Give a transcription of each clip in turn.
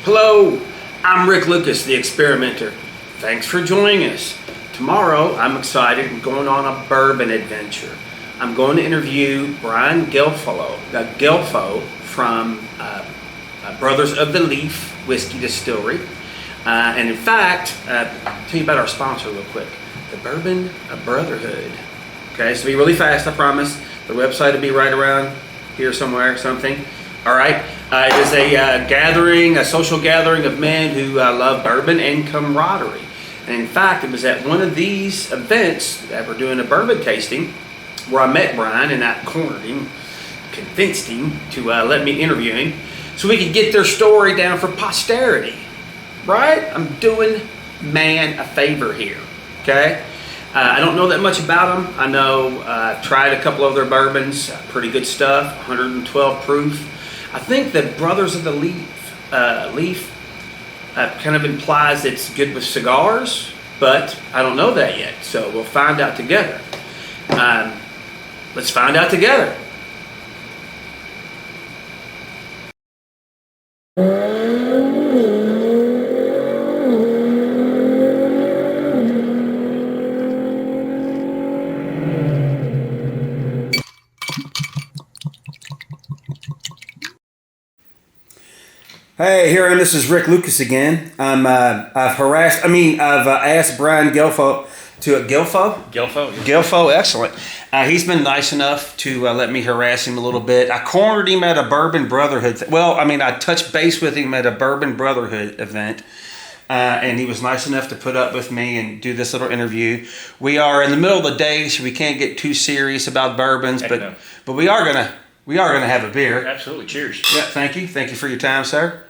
Hello, I'm Rick Lucas, the experimenter. Thanks for joining us. Tomorrow, I'm excited. I'm going on a bourbon adventure. I'm going to interview Brian Gelfo from Brothers of the Leaf Whiskey Distillery. And in fact, I'll tell you about our sponsor real quick, the Bourbon Brotherhood. Okay, so be really fast, I promise. The website will be right around here somewhere, something. All right, it is a social gathering of men who love bourbon and camaraderie. And in fact, it was at one of these events that we're doing a bourbon tasting where I met Brian and I cornered him, convinced him to let me interview him so we could get their story down for posterity. Right? I'm doing man a favor here. Okay? I don't know that much about them. I know I've tried a couple of their bourbons, pretty good stuff, 112 proof. I think that Brothers of the Leaf kind of implies it's good with cigars, but I don't know that yet. So we'll find out together. Let's find out together. Hey, here I am. This is Rick Lucas again. I've asked Brian Gelfo to Gelfo, excellent. He's been nice enough to let me harass him a little bit. I cornered him at a Bourbon Brotherhood. I touched base with him at a Bourbon Brotherhood event, and he was nice enough to put up with me and do this little interview. We are in the middle of the day, so we can't get too serious about bourbons, but we are gonna have a beer. Absolutely. Cheers. Yeah, thank you for your time, sir.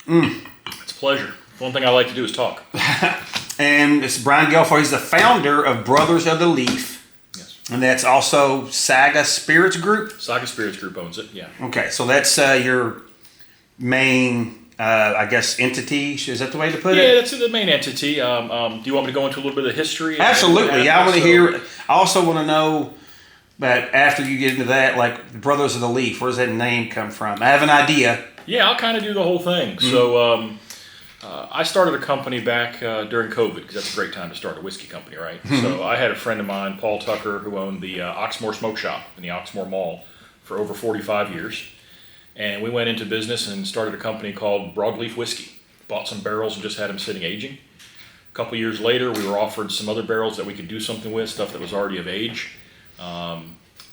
It's a pleasure. One thing I like to do is talk. And it's Brian Gelfo. He's the founder of Brothers of the Leaf. Yes. And that's also Saga Spirits Group? Saga Spirits Group owns it, yeah. Okay, so that's your main, entity. Is that the way to put it? Yeah, that's the main entity. Do you want me to go into a little bit of the history? Absolutely. I want to hear. I also want to know that after you get into that, like the Brothers of the Leaf, where does that name come from? I have an idea. Yeah, I'll kind of do the whole thing. Mm-hmm. So I started a company back during COVID, because that's a great time to start a whiskey company, right? Mm-hmm. So I had a friend of mine, Paul Tucker, who owned the Oxmoor Smoke Shop in the Oxmoor Mall for over 45 years. And we went into business and started a company called Broadleaf Whiskey. Bought some barrels and just had them sitting aging. A couple years later, we were offered some other barrels that we could do something with, stuff that was already of age.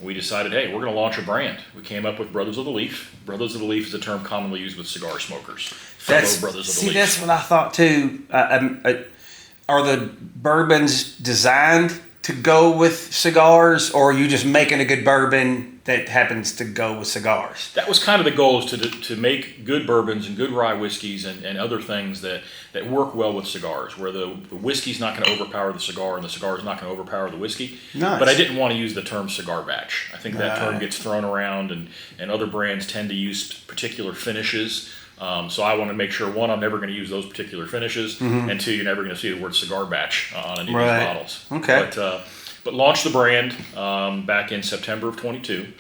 We decided, hey, we're going to launch a brand. We came up with Brothers of the Leaf. Brothers of the Leaf is a term commonly used with cigar smokers. That's what I thought too. Are the bourbons designed to go with cigars, or are you just making a good bourbon that happens to go with cigars? That was kind of the goal, is to make good bourbons and good rye whiskeys and other things that work well with cigars, where the whiskey's not going to overpower the cigar and the cigar is not going to overpower the whiskey. Nice. But I didn't want to use the term cigar batch. I think that term gets thrown around, and other brands tend to use particular finishes. So I want to make sure, one, I'm never going to use those particular finishes, mm-hmm. and two, you're never going to see the word cigar batch on any of these bottles. Okay. But launched the brand back in September of 22.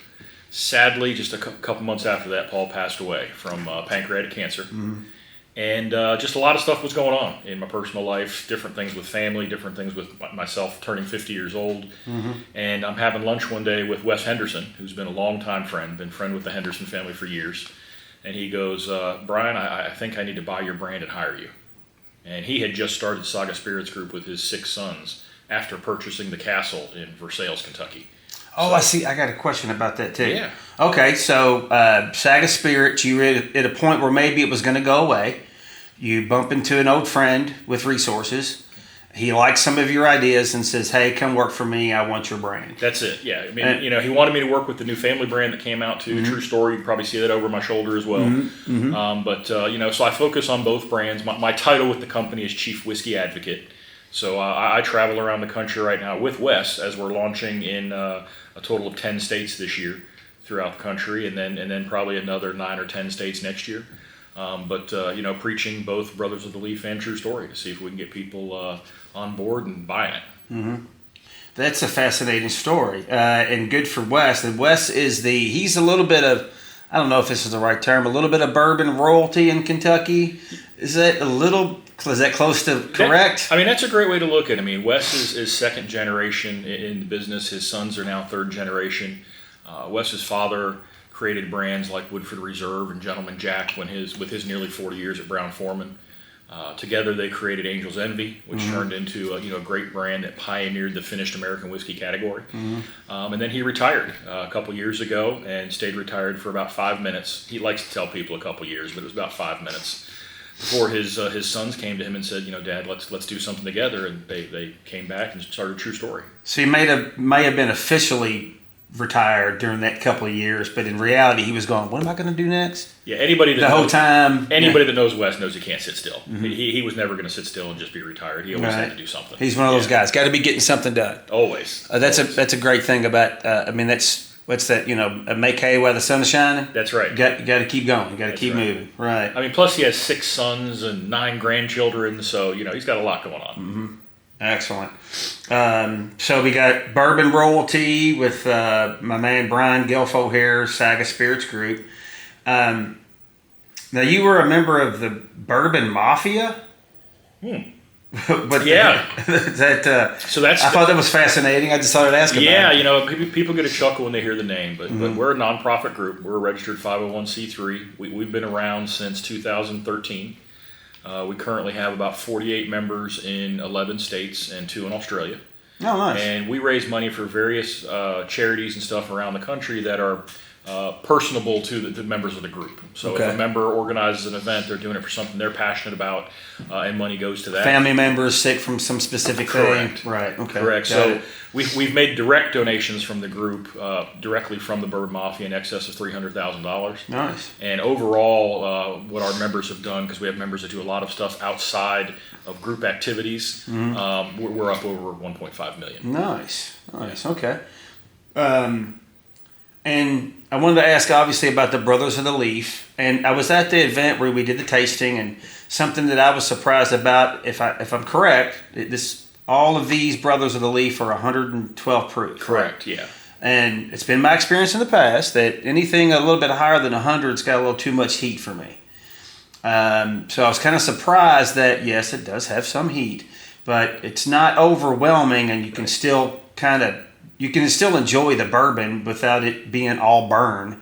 Sadly, just a couple months after that, Paul passed away from pancreatic cancer. Mm-hmm. And just a lot of stuff was going on in my personal life, different things with family, different things with myself turning 50 years old. Mm-hmm. And I'm having lunch one day with Wes Henderson, who's been a longtime friend, been friend with the Henderson family for years. And he goes, Brian, I think I need to buy your brand and hire you. And he had just started Saga Spirits Group with his 6 sons after purchasing the castle in Versailles, Kentucky. Oh, so, I see. I got a question about that too. Yeah. Okay, so Saga Spirits, you were at a point where maybe it was going to go away. You bump into an old friend with resources. He likes some of your ideas and says, hey, come work for me. I want your brand. That's it. Yeah. I mean, he wanted me to work with the new family brand that came out too. Mm-hmm. True story. You can probably see that over my shoulder as well. Mm-hmm. Mm-hmm. So I focus on both brands. My title with the company is Chief Whiskey Advocate. So I travel around the country right now with Wes as we're launching in a total of 10 states this year throughout the country, and then probably another 9 or 10 states next year. Preaching both Brothers of the Leaf and True Story to see if we can get people on board and buying it. Mm-hmm. That's a fascinating story, and good for Wes. And Wes is he's a little bit of I don't know if this is the right term, a little bit of bourbon royalty in Kentucky. Is that close to correct? That's a great way to look at it. I mean, Wes is second generation in the business. His sons are now third generation. Wes's father created brands like Woodford Reserve and Gentleman Jack with his nearly 40 years at Brown-Forman. Together they created Angel's Envy, which turned into a great brand that pioneered the finished American whiskey category. And then he retired a couple years ago and stayed retired for about 5 minutes. He likes to tell people a couple years, but it was about 5 minutes before his sons came to him and said, Dad, let's do something together. And they came back and started True Story. So he may have been officially retired during that couple of years, but in reality he was going, what am I going to do next? Yeah, anybody that knows Wes knows he can't sit still. He was never going to sit still and just be retired. He always had to do something. He's one of those guys. Got to be getting something done. Always. That's a great thing about. What's that? Make hay while the sun is shining. That's right. You got to keep going. You got to keep moving. Right. Plus he has 6 sons and 9 grandchildren, so he's got a lot going on. Excellent. So we got bourbon royalty with my man Brian Gelfo here, Saga Spirits Group. Now you were a member of the Bourbon Mafia. But yeah, I thought that was fascinating. I just thought I'd ask about it. Yeah, people get a chuckle when they hear the name, but we're a nonprofit group. We're a registered 501c3. We've been around since 2013. We currently have about 48 members in 11 states and 2 in Australia. Oh, nice. And we raise money for various charities and stuff around the country that are personable to the members of the group. So if a member organizes an event, they're doing it for something they're passionate about, and money goes to that. Family members sick from some specific Correct. thing. Right. Okay. Correct. So we've made direct donations from the group, directly from the Bourbon Mafia, in excess of $300,000. Nice. And overall, what our members have done, because we have members that do a lot of stuff outside of group activities, we're up over $1.5 million. Nice. Okay. And I wanted to ask, obviously, about the Brothers of the Leaf. And I was at the event where we did the tasting, and something that I was surprised about, if I'm correct, all of these Brothers of the Leaf are 112 proof. Correct. Yeah. And it's been my experience in the past that anything a little bit higher than 100's got a little too much heat for me. So I was kind of surprised that, yes, it does have some heat, but it's not overwhelming, and you can still enjoy the bourbon without it being all burn.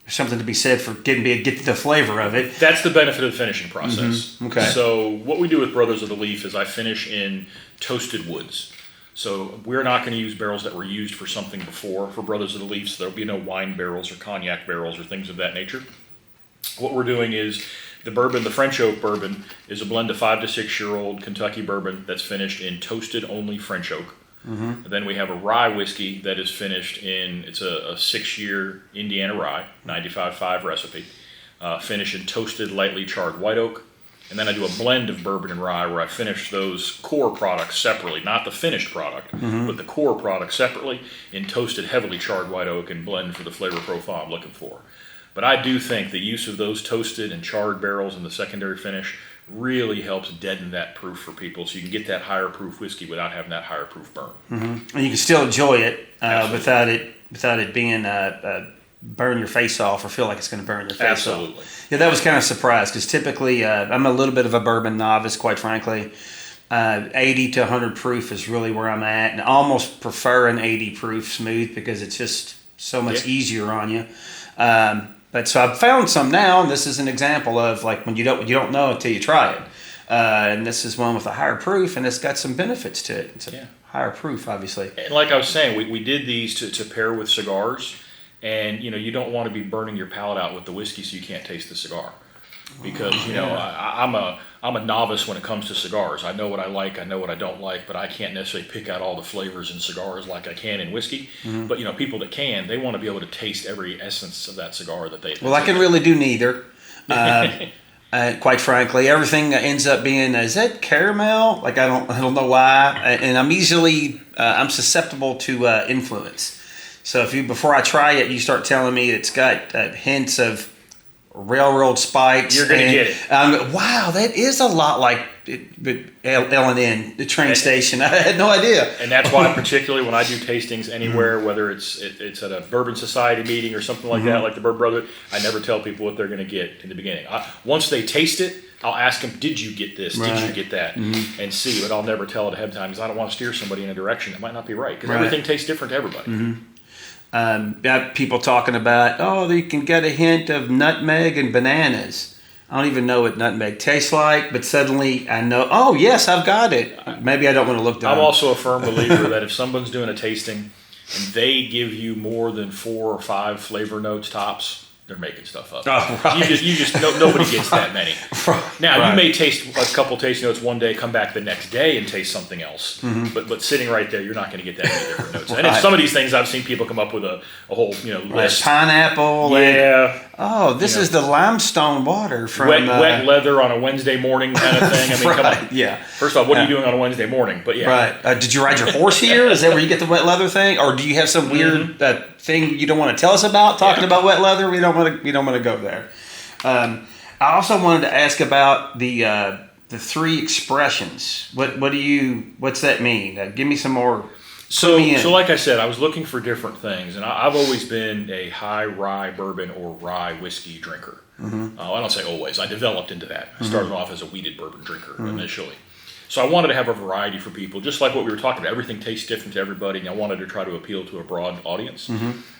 There's something to be said for get the flavor of it. That's the benefit of the finishing process. Okay. So what we do with Brothers of the Leaf is I finish in toasted woods. So we're not going to use barrels that were used for something before for Brothers of the Leaf. So there'll be no wine barrels or cognac barrels or things of that nature. What we're doing is the French oak bourbon is a blend of 5 to 6 year old Kentucky bourbon that's finished in toasted only French oak. And then we have a rye whiskey that is finished it's a 6-year Indiana rye, 95.5 recipe, finished in toasted lightly charred white oak. And then I do a blend of bourbon and rye where I finish those core products separately, not the finished product, but the core product separately in toasted heavily charred white oak and blend for the flavor profile I'm looking for. But I do think the use of those toasted and charred barrels in the secondary finish really helps deaden that proof for people, so you can get that higher proof whiskey without having that higher proof burn. And you can still enjoy it without it being burn your face off or feel like it's going to burn your face Absolutely. off. Yeah, that was kind of surprised because typically I'm a little bit of a bourbon novice, quite frankly. 80 to 100 proof is really where I'm at, and I almost prefer an 80 proof smooth because it's just so much easier on you. But so I've found some now, and this is an example of like when you don't know until you try it. And this is one with a higher proof, and it's got some benefits to it. It's a higher proof, obviously. And like I was saying, we did these to pair with cigars, and you don't want to be burning your palate out with the whiskey so you can't taste the cigar. Because I'm a novice when it comes to cigars. I know what I like, I know what I don't like, but I can't necessarily pick out all the flavors in cigars like I can in whiskey. But people that can, they want to be able to taste every essence of that cigar that they. Well, I can really do neither. Quite frankly, everything ends up being is that caramel? Like I don't know why, and I'm susceptible to influence. So before I try it, you start telling me it's got hints of railroad spikes. You're going to get it. Wow, that is a lot like L&N, the train station. I had no idea. And that's why, particularly when I do tastings anywhere, whether it's at a Bourbon Society meeting or something like that, like the Bourbon Brother, I never tell people what they're going to get in the beginning. Once they taste it, I'll ask them, did you get this? Did you get that? And see, but I'll never tell it ahead of time because I don't want to steer somebody in a direction that might not be right because everything tastes different to everybody. Got people talking about, you can get a hint of nutmeg and bananas. I don't even know what nutmeg tastes like, but suddenly I know, oh, yes, I've got it. Maybe I don't want to look down. I'm also a firm believer that if someone's doing a tasting and they give you more than 4 or 5 flavor notes tops, they're making stuff up. Oh, right. Nobody gets that many. Now, Right. you may taste a couple tasting notes one day, come back the next day and taste something else. But sitting right there, you're not going to get that many different notes. And if some of these things, I've seen people come up with a whole list. Pineapple. Yeah. This is the limestone water from... Wet leather on a Wednesday morning kind of thing. I mean, come on. Yeah. First off, what are you doing on a Wednesday morning? But yeah. Right. Did you ride your horse here? Is that where you get the wet leather thing? Or do you have some weird thing you don't want to tell us about talking about wet leather? We don't want to go there. I also wanted to ask about the 3 expressions. What's that mean? Give me some more. So like I said, I was looking for different things, and I've always been a high rye bourbon or rye whiskey drinker. I don't say always. I developed into that. I started off as a wheated bourbon drinker initially. So I wanted to have a variety for people, just like what we were talking about. Everything tastes different to everybody, and I wanted to try to appeal to a broad audience.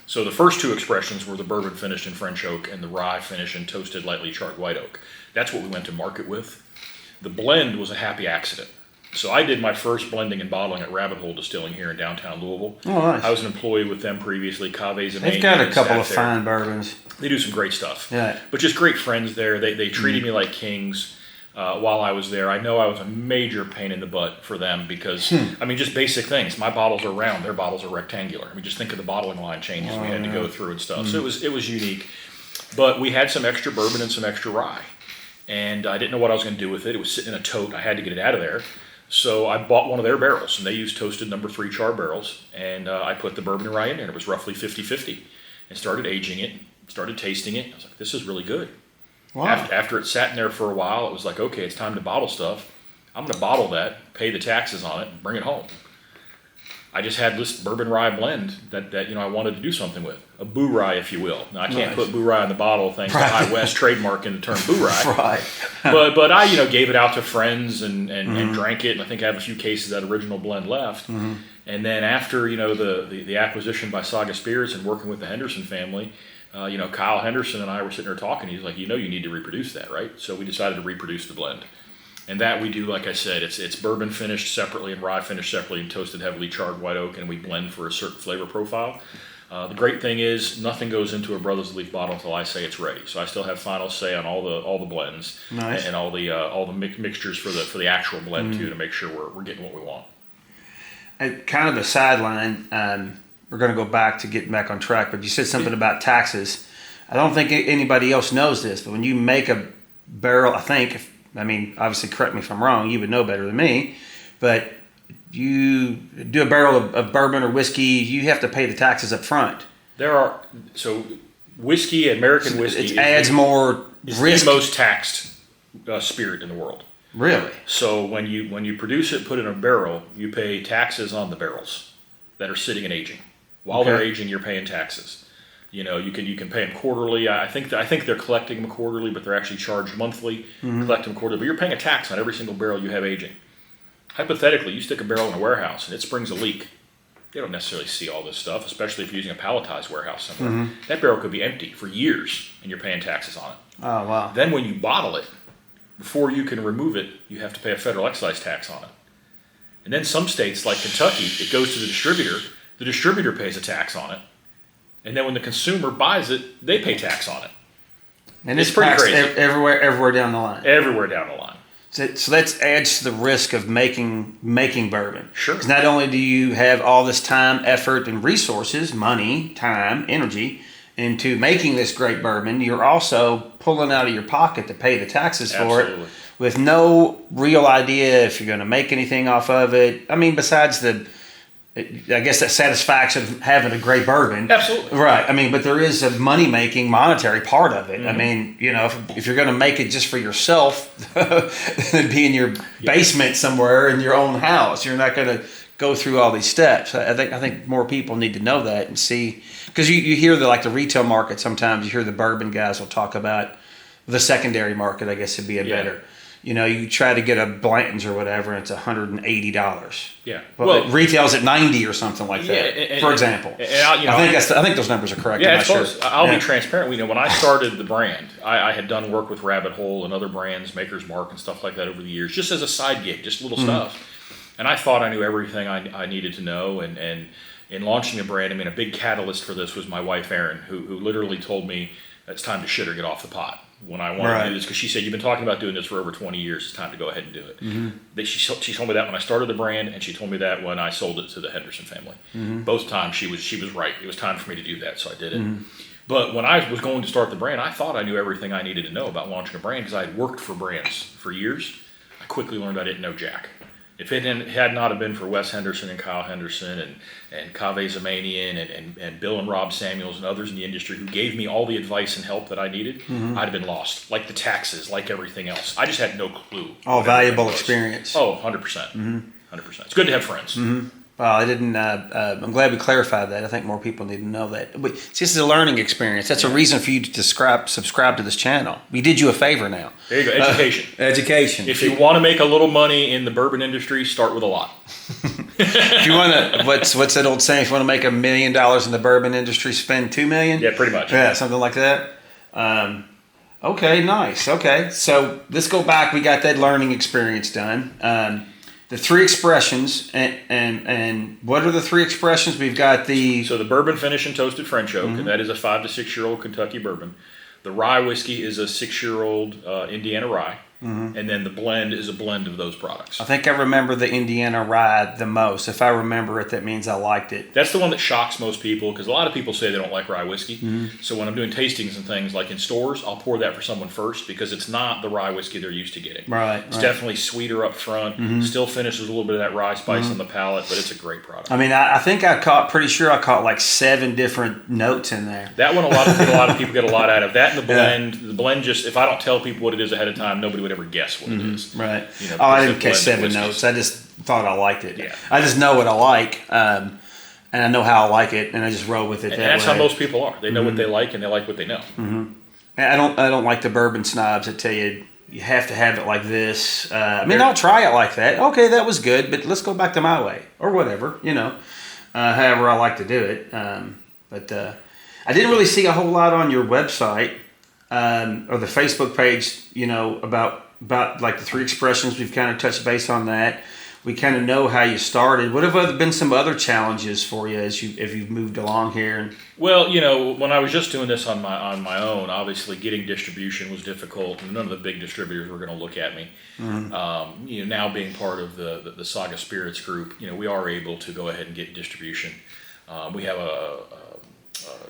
So the first 2 expressions were the bourbon finished in French oak and the rye finished in toasted lightly charred white oak. That's what we went to market with. The blend was a happy accident. So I did my first blending and bottling at Rabbit Hole Distilling here in downtown Louisville. Oh, nice. I was an employee with them previously, Caves and They've got a couple of fine bourbons. They do some great stuff. Yeah. But just great friends there. They treated me like kings while I was there. I know I was a major pain in the butt for them because, I mean, just basic things. My bottles are round. Their bottles are rectangular. I mean, just think of the bottling line changes we had to go through and stuff. So it was unique. But we had some extra bourbon and some extra rye. And I didn't know what I was going to do with it. It was sitting in a tote. I had to get it out of there. So I bought one of their barrels, and they used toasted number 3 char barrels, and I put the bourbon and rye in there, and it was roughly 50-50, and started aging it, started tasting it. I was like, this is really good. Wow. After it sat in there for a while, it was like, okay, it's time to bottle stuff. I'm going to bottle that, pay the taxes on it, and bring it home. I just had this bourbon rye blend that I wanted to do something with. A boo rye, if you will. Now, I can't put boo rye in the bottle thanks to High West trademarking the term boo rye. But I gave it out to friends and drank it, and I think I have a few cases of that original blend left. And then after the acquisition by Saga Spirits and working with the Henderson family, Kyle Henderson and I were sitting there talking. He's like, you need to reproduce that, right? So we decided to reproduce the blend. And that we do, like I said, it's bourbon finished separately and rye finished separately and toasted heavily charred white oak, and we blend for a certain flavor profile. The great thing is nothing goes into a Brothers Leaf bottle until I say it's ready. So I still have final say on all the blends and all the mixtures for the actual blend too, to make sure we're getting what we want. And kind of a sideline. We're going to go back to getting back on track, but you said something about taxes. I don't think anybody else knows this, but when you make a barrel, obviously correct me if I'm wrong, you would know better than me, but you do a barrel of bourbon or whiskey, you have to pay the taxes up front. Whiskey, American whiskey, it adds more risk. The most taxed spirit in the world. Really? So when you produce it, put it in a barrel, you pay taxes on the barrels that are sitting and aging. While they're aging, you're paying taxes. You can pay them quarterly. I think they're collecting them quarterly, but they're actually charged monthly. Collect them quarterly, but you're paying a tax on every single barrel you have aging. Hypothetically, you stick a barrel in a warehouse and it springs a leak. They don't necessarily see all this stuff, especially if you're using a palletized warehouse somewhere. That barrel could be empty for years, and you're paying taxes on it. Oh, wow. Then when you bottle it, before you can remove it, you have to pay a federal excise tax on it. And then some states, like Kentucky, it goes to the distributor. The distributor pays a tax on it. And then when the consumer buys it, they pay tax on it. And it's pretty crazy. Everywhere down the line. Everywhere down the line. So that adds to the risk of making bourbon. Sure. Because not only do you have all this time, effort, and resources, money, time, energy, into making this great bourbon, you're also pulling out of your pocket to pay the taxes for it with no real idea if you're going to make anything off of it. I mean, besides the I guess that satisfaction of having a great bourbon. Absolutely. Right. I mean, but there is a money-making, monetary part of it. I mean, if you're going to make it just for yourself, it'd be in your basement somewhere in your own house. You're not going to go through all these steps. I think more people need to know that and see, because you hear the retail market sometimes. You hear the bourbon guys will talk about the secondary market. I guess would be a better. You try to get a Blanton's or whatever, and it's $180. Yeah. Well, it retails at 90 or something like that. For example, I think those numbers are correct. Yeah, it's close. Sure. I'll be transparent. When I started the brand, I had done work with Rabbit Hole and other brands, Maker's Mark and stuff like that over the years, just as a side gig, just little stuff. And I thought I knew everything I needed to know. And in launching a brand, a big catalyst for this was my wife, Erin, who literally told me it's time to shit or get off the pot when I wanted to do this, because she said, you've been talking about doing this for over 20 years, it's time to go ahead and do it. She told me that when I started the brand, and she told me that when I sold it to the Henderson family. Both times she was right. It was time for me to do that, so I did it. But when I was going to start the brand, I thought I knew everything I needed to know about launching a brand, because I had worked for brands for years. I quickly learned I didn't know jack. If it had not have been for Wes Henderson and Kyle Henderson and Kaveh Zamanian and Bill and Rob Samuels and others in the industry who gave me all the advice and help that I needed, I'd have been lost. Like the taxes, like everything else. I just had no clue. All valuable experience. Oh, 100%. 100%. It's good to have friends. Well, I didn't. I'm glad we clarified that. I think more people need to know that. But see, this is a learning experience. That's a reason for you to subscribe to this channel. We did you a favor now. There you go. Education. Education. If you want to make a little money in the bourbon industry, start with a lot. If you want to, what's that old saying? If you want to make $1 million in the bourbon industry, spend $2 million. Yeah, pretty much. Yeah, something like that. Okay, nice. Okay, so let's go back. We got that learning experience done. The three expressions, and what are the three expressions? We've got So the bourbon finish and toasted French oak, and that is a 5 to 6 year old Kentucky bourbon. The rye whiskey is a 6-year-old Indiana rye, and then the blend is a blend of those products. I think I remember the Indiana rye the most. If I remember it, that means I liked it. That's the one that shocks most people, because a lot of people say they don't like rye whiskey. So when I'm doing tastings and things like in stores, I'll pour that for someone first, because it's not the rye whiskey they're used to getting. It's definitely sweeter up front, still finishes a little bit of that rye spice on the palate, but it's a great product. I think pretty sure I caught like 7 different notes in there. That one, a lot of people get a lot out of. That and the blend. The blend, just, if I don't tell people what it is ahead of time, nobody would ever guess what it is. Right. I didn't catch 7 notes. I just thought I liked it. Yeah. I just know what I like, and I know how I like it, and I just roll with it. And that's how most people are. They know what they like, and they like what they know. I don't like the bourbon snobs that tell you have to have it like this. I'll try it like that. Okay, that was good, but let's go back to my way or whatever. However I like to do it. But I didn't really see a whole lot on your website or the Facebook page. About like the 3 expressions. We've kind of touched base on that. We kind of know how you started. What have been some other challenges for you as you've moved along here? Well, when I was just doing this on my own, obviously getting distribution was difficult, and none of the big distributors were going to look at me. Now being part of the Saga Spirits group, we are able to go ahead and get distribution. We have a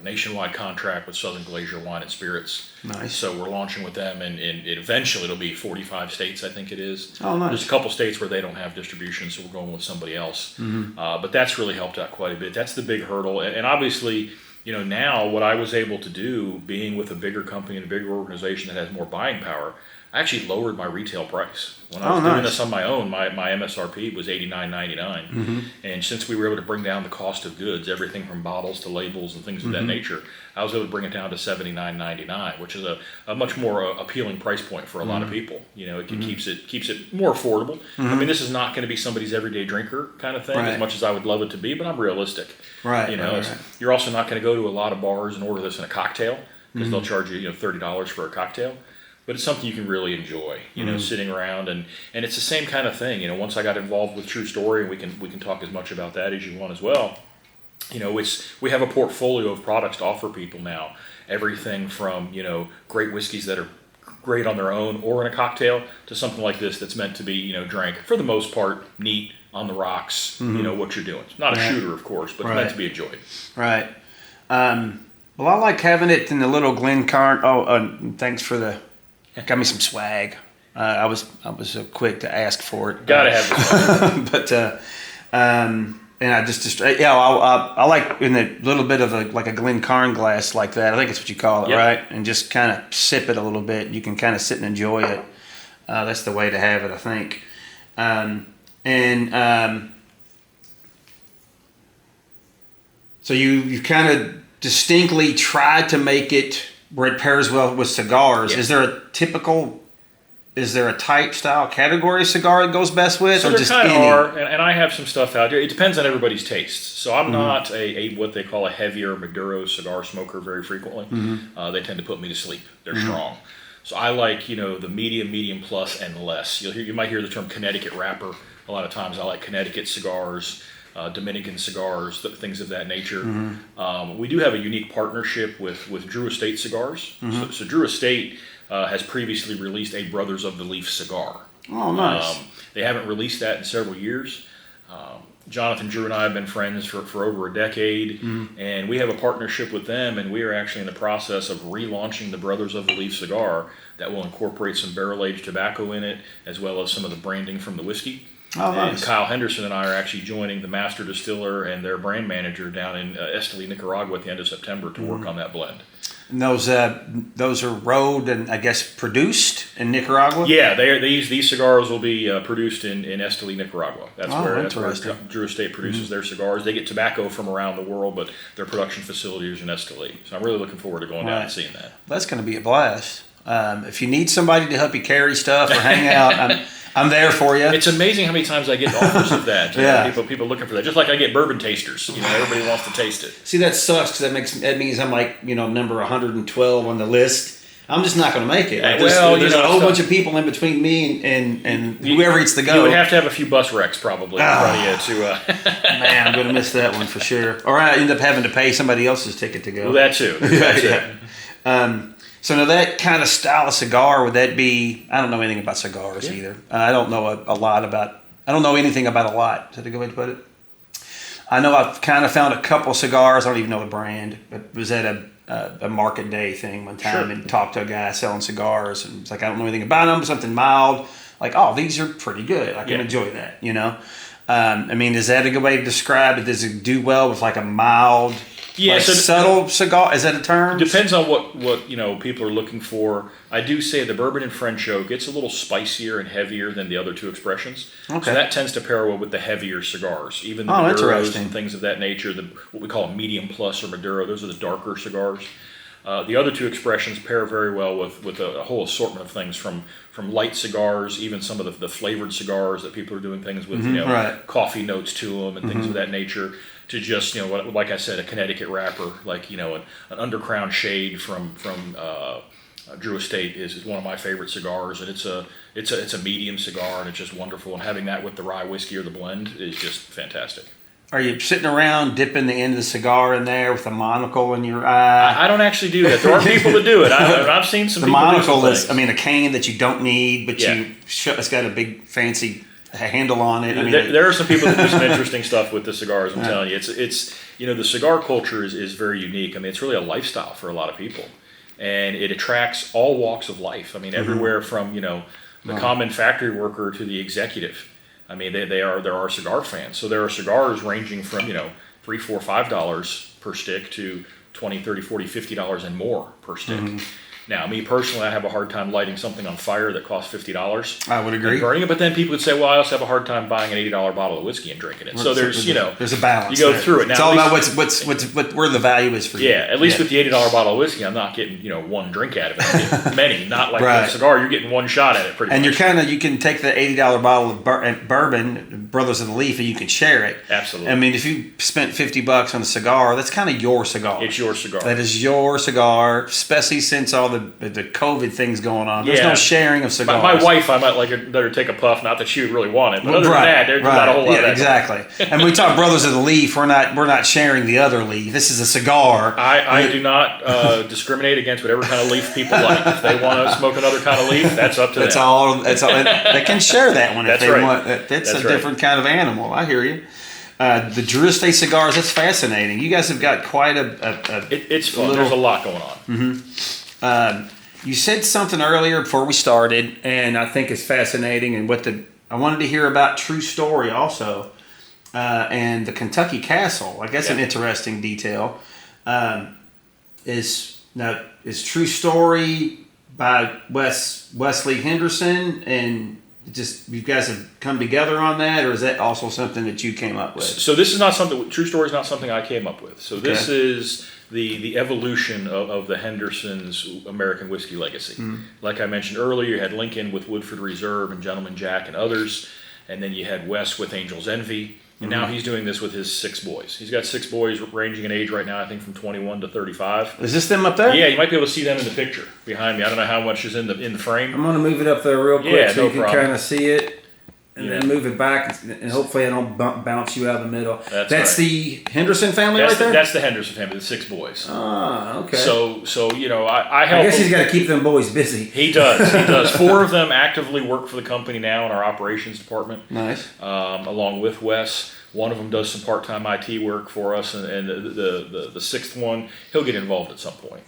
nationwide contract with Southern Glacier Wine and Spirits. Nice. So we're launching with them, and eventually it'll be 45 states, I think it is. Oh, nice. There's a couple states where they don't have distribution, so we're going with somebody else. But that's really helped out quite a bit. That's the big hurdle. And obviously, now what I was able to do, being with a bigger company and a bigger organization that has more buying power, I actually lowered my retail price. When I was doing this on my own, my MSRP was $89.99. And since we were able to bring down the cost of goods, everything from bottles to labels and things of that nature, I was able to bring it down to $79.99, which is a much more appealing price point for a lot of people. It keeps it more affordable. This is not going to be somebody's everyday drinker kind of thing, as much as I would love it to be, but I'm realistic. You're also not going to go to a lot of bars and order this in a cocktail, because they'll charge you $30 for a cocktail. But it's something you can really enjoy, sitting around, and it's the same kind of thing. Once I got involved with True Story, and we can talk as much about that as you want as well. We have a portfolio of products to offer people now. Everything from great whiskeys that are great on their own or in a cocktail, to something like this that's meant to be drank for the most part neat on the rocks. What you're doing. It's not a shooter, of course, but it's meant to be enjoyed. Right. Well, I like having it in the little Glencairn. Thanks for got me some swag. I was quick to ask for it. Gotta have it. But And I I like in a little bit of like a Glencairn glass like that. I think it's what you call it, Yep. right? And just kind of sip it a little bit. You can kind of sit and enjoy it. That's the way to have it, I think. So you've kind of distinctly tried to make it where it pairs well with cigars. Yeah. Is there a type, style, category of cigar that goes best with, So or there just kind of any? are, and I have some stuff out there. It depends on everybody's tastes. So I'm Mm-hmm. not a what they call a heavier Maduro cigar smoker very frequently. Mm-hmm. They tend to put me to sleep. They're strong. So I like, the medium plus, and less. You might hear the term Connecticut wrapper. A lot of times I like Connecticut cigars, Dominican cigars, things of that nature. We do have a unique partnership with Drew Estate Cigars. So Drew Estate has previously released a Brothers of the Leaf cigar. Oh, nice. They haven't released that in several years. Jonathan, Drew, and I have been friends for over a decade, and we have a partnership with them, and we are actually in the process of relaunching the Brothers of the Leaf cigar that will incorporate some barrel-aged tobacco in it, as well as some of the branding from the whiskey. Oh, And nice. Kyle Henderson and I are actually joining the master distiller and their brand manager down in Esteli, Nicaragua at the end of September to work on that blend. And those are rolled and I guess produced in Nicaragua. Yeah, these cigars will be produced in Esteli, Nicaragua. That's where interesting. Drew Estate produces their cigars. They get tobacco from around the world, but their production facility is in Esteli. So I'm really looking forward to going down and seeing that. That's going to be a blast. If you need somebody to help you carry stuff or hang out, I'm there for you. It's amazing how many times I get offers of that. Yeah. People looking for that. Just like I get bourbon tasters. Everybody wants to taste it. See, that sucks because that means I'm like number 112 on the list. I'm just not going to make it. Like, there's a whole bunch of people in between me and whoever eats the go. You would have to have a few bus wrecks probably in front of you to. Man, I'm going to miss that one for sure. Or I end up having to pay somebody else's ticket to go. Well, that too. That too. So now that kind of style of cigar, would that be? I don't know anything about cigars either. I don't know a lot about. I don't know anything about a lot. Is that a good way to put it? I know I've kind of found a couple cigars. I don't even know the brand, but was at a market day thing one time and talked to a guy selling cigars, and it's like I don't know anything about them. Something mild, like these are pretty good. I can enjoy that. I mean, is that a good way to describe it? Does it do well with like a mild? Yeah, so subtle cigar, is that a term? Depends on what people are looking for. I do say the bourbon and French oak gets a little spicier and heavier than the other two expressions. Okay. So that tends to pair well with the heavier cigars, even the Maduros and things of that nature. What we call medium plus or Maduro, those are the darker cigars. The other two expressions pair very well with a whole assortment of things from light cigars, even some of the flavored cigars that people are doing things with, coffee notes to them and things of that nature. To just like I said, a Connecticut wrapper, like an Undercrown Shade from Drew Estate is one of my favorite cigars, and it's a medium cigar, and it's just wonderful. And having that with the rye whiskey or the blend is just fantastic. Are you sitting around dipping the end of the cigar in there with a monocle in your eye? I don't actually do that. There are people that do it. I've seen some. The people monocle do is, a can that you don't need, but it's got a big fancy handle on it. There are some people that do some interesting stuff with the cigars. I'm telling you, it's the cigar culture is very unique. It's really a lifestyle for a lot of people, and it attracts all walks of life. Everywhere from the common factory worker to the executive. There are cigar fans. So there are cigars ranging from $3, $4, $5 per stick to $20, $30, $40, $50 and more per stick. Now, me personally, I have a hard time lighting something on fire that costs $50. I would agree. Burning it, but then people would say, well, I also have a hard time buying an $80 bottle of whiskey and drinking it. So there's a balance. You go through it. Now, it's all about where the value is for you. Yeah, at least with the $80 bottle of whiskey, I'm not getting one drink out of it. I'm getting many. Not like a cigar, you're getting one shot at it pretty much. And you can take the $80 bottle of bourbon, Brothers of the Leaf, and you can share it. Absolutely. If you spent $50 on a cigar, that's kind of your cigar. It's your cigar. That is your cigar, especially since all the COVID things going on. There's no sharing of cigars. My wife, I might let her take a puff. Not that she would really want it, but other than that, there's not a whole lot of that. Exactly. And we talk Brothers of the Leaf. We're not sharing the other leaf. This is a cigar. I do not discriminate against whatever kind of leaf people like. If they want to smoke another kind of leaf, that's up to them. That's all. They can share that one if they want. That's a different kind of animal. I hear you. The Drew Estate cigars, that's fascinating. You guys have got quite it's fun. There's a lot going on. You said something earlier before we started, and I think it's fascinating. And I wanted to hear about True Story also. and the Kentucky Castle. I guess an interesting detail is True Story by Wesley Henderson, and just you guys have come together on that, or is that also something that you came up with? So this is not something. True Story is not something I came up with. So this is the evolution of the Hendersons' American whiskey legacy. Like I mentioned earlier, you had Lincoln with Woodford Reserve and Gentleman Jack and others, and then you had Wes with Angel's Envy. And now he's doing this with his 6 boys. He's got 6 boys ranging in age right now, I think from 21 to 35. Is this them up there? Yeah, you might be able to see them in the picture behind me. I don't know how much is in the frame. I'm going to move it up there real quick so no you can problem. kind of see it. And then move it back, and hopefully I don't bounce you out of the middle. That's right. the Henderson family right there? That's the Henderson family, the 6 boys. Ah, okay. So I help. I guess he's got to keep them boys busy. He does. 4 of them actively work for the company now in our operations department. Nice. Along with Wes. One of them does some part-time IT work for us, and the 6th one, he'll get involved at some point.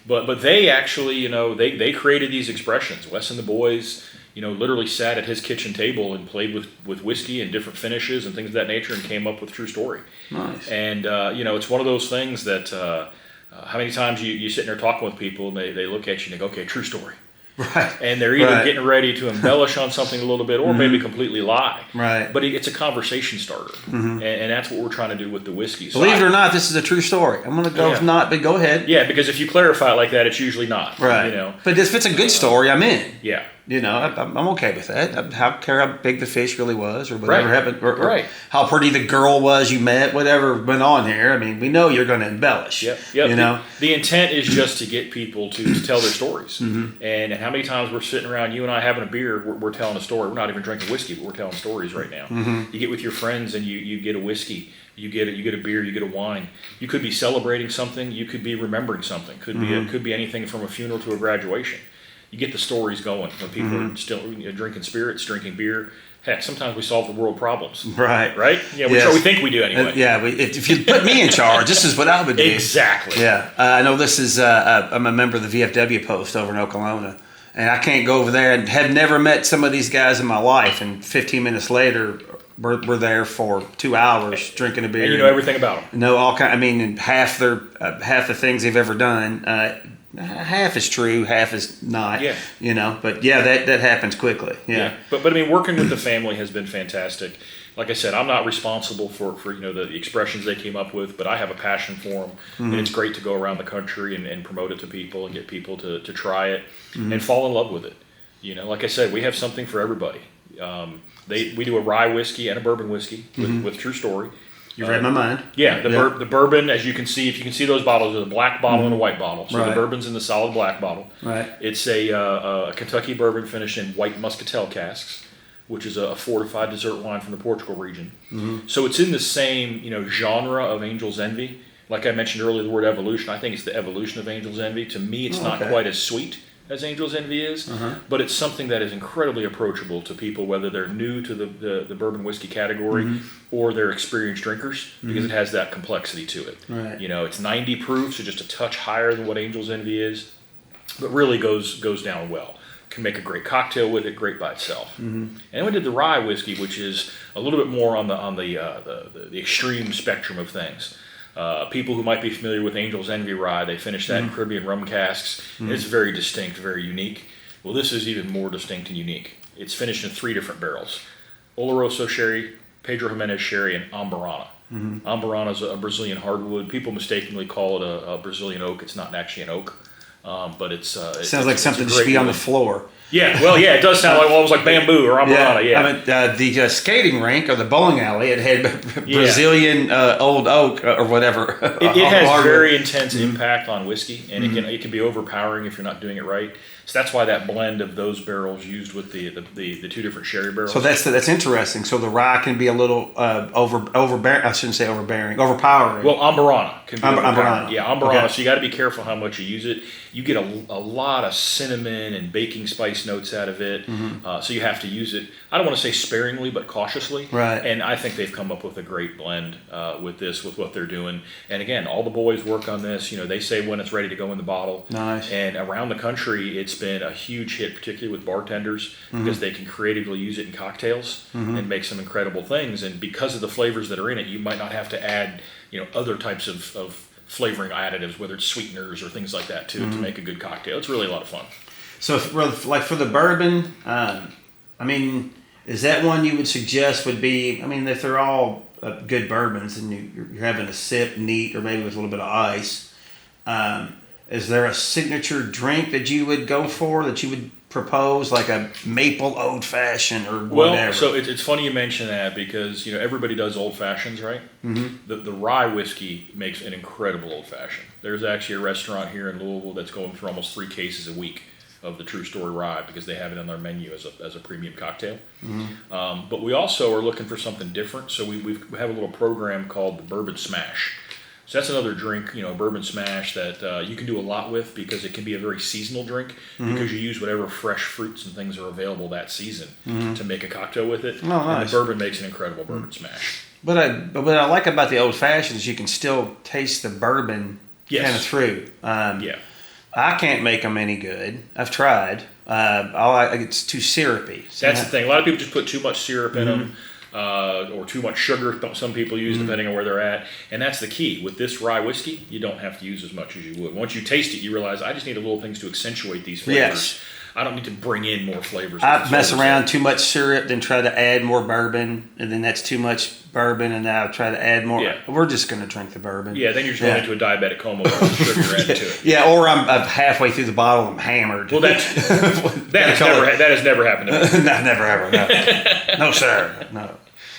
But they actually, they created these expressions. Wes and the boys, literally sat at his kitchen table and played with whiskey and different finishes and things of that nature, and came up with True Story. Nice. And it's one of those things that how many times you sit there talking with people and they look at you and they go, okay, True Story. Right. And they're either getting ready to embellish on something a little bit or maybe completely lie. Right. But it's a conversation starter. And that's what we're trying to do with the whiskey. So Believe it or not, this is a true story. I'm going to go with not, but go ahead. Yeah, because if you clarify it like that, it's usually not. Right. But if it's a good story, I'm in. Yeah. I'm okay with that. I don't care how big the fish really was or whatever happened. Or how pretty the girl was you met, whatever went on here. I mean, we know you're going to embellish. Yep. The intent is just to get people to tell their stories. And how many times we're sitting around, you and I having a beer, we're telling a story. We're not even drinking whiskey, but we're telling stories right now. You get with your friends and you get a whiskey. You get a beer, you get a wine. You could be celebrating something. You could be remembering something. Could be anything from a funeral to a graduation. You get the stories going when people are still drinking spirits, drinking beer. Heck, sometimes we solve the world problems. Right? Yeah, we think we do anyway. If you put me in charge, this is what I would do. Exactly. Yeah. I know this is, I'm a member of the VFW post over in Oklahoma. And I can't go over there and have never met some of these guys in my life. And 15 minutes later, we're there for 2 hours drinking a beer. And you know everything about them. Know all kind. I mean, half the things they've ever done. Half is true, half is not. Yeah. But that happens quickly. Yeah. But I mean, working with the family has been fantastic. Like I said, I'm not responsible for the expressions they came up with, but I have a passion for them, and it's great to go around the country and promote it to people and get people to try it and fall in love with it. Like I said, we have something for everybody. We do a rye whiskey and a bourbon whiskey with True Story. You read my mind. Yeah, the bourbon, as you can see, if you can see those bottles, there's a black bottle and a white bottle. So the bourbon's in the solid black bottle. Right. It's a Kentucky bourbon finished in white muscatel casks, which is a fortified dessert wine from the Portugal region. So it's in the same genre of Angel's Envy. Like I mentioned earlier, the word evolution, I think it's the evolution of Angel's Envy. To me, it's not quite as sweet as Angel's Envy is, but it's something that is incredibly approachable to people, whether they're new to the bourbon whiskey category or they're experienced drinkers, because it has that complexity to it. Right. It's 90 proof, so just a touch higher than what Angel's Envy is, but really goes down well. Can make a great cocktail with it, great by itself. And then we did the rye whiskey, which is a little bit more on the extreme spectrum of things. People who might be familiar with Angel's Envy rye, they finish that in Caribbean rum casks. It's very distinct, very unique. Well, this is even more distinct and unique. It's finished in 3 different barrels: Oloroso sherry, Pedro Jimenez sherry, and Ambarana. Ambarana is a Brazilian hardwood. People mistakenly call it a Brazilian oak. It's not actually an oak, but it sounds like something that should be on the floor. Yeah, well, it does sound like almost like bamboo or Ambarana. Yeah. I mean, the skating rink or the bowling alley, it had Brazilian old oak or whatever. It has very intense impact on whiskey, and it can be overpowering if you're not doing it right. So that's why that blend of those barrels used with the 2 different sherry barrels. So that's interesting. So the rye can be a little overbearing. I shouldn't say overbearing, overpowering. Well, Ambarana can be overpowering. Ambarana. Yeah, Ambarana. Okay. So you got to be careful how much you use it. You get a lot of cinnamon and baking spice spice notes out of it. So you have to use it, I don't want to say sparingly, but cautiously. Right. And I think they've come up with a great blend with what they're doing. And again, all the boys work on this. They say when it's ready to go in the bottle. Nice. And around the country, it's been a huge hit, particularly with bartenders, because they can creatively use it in cocktails and make some incredible things. And because of the flavors that are in it, you might not have to add, other types of flavoring additives, whether it's sweeteners or things like that, to make a good cocktail. It's really a lot of fun. So, for the bourbon, is that one you would suggest would be? If they're all good bourbons and you're having a sip neat, or maybe with a little bit of ice, is there a signature drink that you would go for, that you would propose, like a maple old fashioned or whatever? Well, so it's funny you mention that, because everybody does old fashions, right? The rye whiskey makes an incredible old fashioned. There's actually a restaurant here in Louisville that's going through almost 3 cases a week of the True Story Rye, because they have it on their menu as a premium cocktail. But we also are looking for something different, so we have a little program called the Bourbon Smash. So that's another drink, bourbon smash, that you can do a lot with, because it can be a very seasonal drink, because you use whatever fresh fruits and things are available that season to make a cocktail with it. Oh, nice. And the bourbon makes an incredible bourbon smash. But what I like about the old fashioned is you can still taste the bourbon kind of through. I can't make them any good. I've tried. It's too syrupy. That's the thing. A lot of people just put too much syrup in them. Or too much sugar, some people use, depending on where they're at. And that's the key. With this rye whiskey, you don't have to use as much as you would. Once you taste it, you realize, I just need a little things to accentuate these flavors. Yes. I don't need to bring in more flavors. I mess around too much syrup, then try to add more bourbon, and then that's too much bourbon, and now I try to add more. Yeah. We're just going to drink the bourbon. Yeah, then you're just going into a diabetic coma with all the sugar added to it. Yeah, or I'm halfway through the bottle, I'm hammered. Well, that has never happened to me. No, never ever. No. No, sir. No.